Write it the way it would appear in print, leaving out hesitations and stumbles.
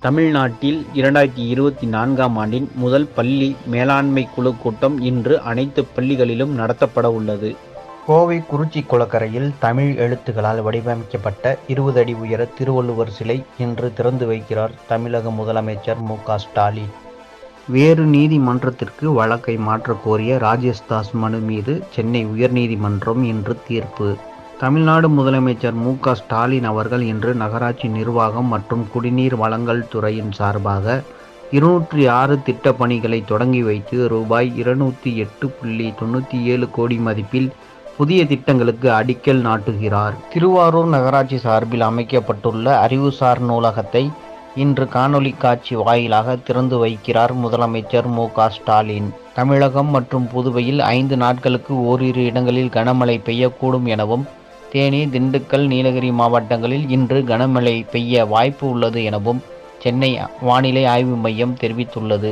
தமிழ்நாட்டில் 2024ஆம் ஆண்டின் முதல் பள்ளி மேலாண்மை குழு கூட்டம் இன்று அனைத்து பள்ளிகளிலும் நடத்தப்பட உள்ளது. கோவை குறிச்சி குளக்கரையில் தமிழ் எழுத்துக்களால் வடிவமைக்கப்பட்ட 20 அடி உயர திருவள்ளுவர் சிலை இன்று திறந்து வைக்கிறார் தமிழக முதலமைச்சர் மு.க.ஸ்டாலின். வேறு நீதிமன்றத்திற்கு வழக்கை மாற்றக் கோரிய ராஜேஷ்தாஸ் மனு மீது சென்னை உயர்நீதிமன்றம் இன்று தீர்ப்பு. தமிழ்நாடு முதலமைச்சர் மு.க.ஸ்டாலின் அவர்கள் இன்று நகராட்சி நிர்வாகம் மற்றும் குடிநீர் வழங்கல் துறையின் சார்பாக 206 திட்டப் பணிகளை தொடங்கி வைத்து ரூபாய் 208.97 கோடி மதிப்பில் புதிய திட்டங்களுக்கு அடிக்கல் நாட்டுகிறார். திருவாரூர் நகராட்சி சார்பில் அமைக்கப்பட்டுள்ள அறிவுசார் நூலகத்தை இன்று காணொலி காட்சி வாயிலாக திறந்து வைக்கிறார் முதலமைச்சர் மு.க.ஸ்டாலின். தமிழகம் மற்றும் புதுவையில் 5 நாட்களுக்கு ஓரிரு இடங்களில் கனமழை பெய்யக்கூடும் எனவும், தேனி, திண்டுக்கல், நீலகிரி மாவட்டங்களில் இன்று கனமழை பெய்ய வாய்ப்பு உள்ளது எனவும் சென்னை வானிலை ஆய்வு மையம் தெரிவித்துள்ளது.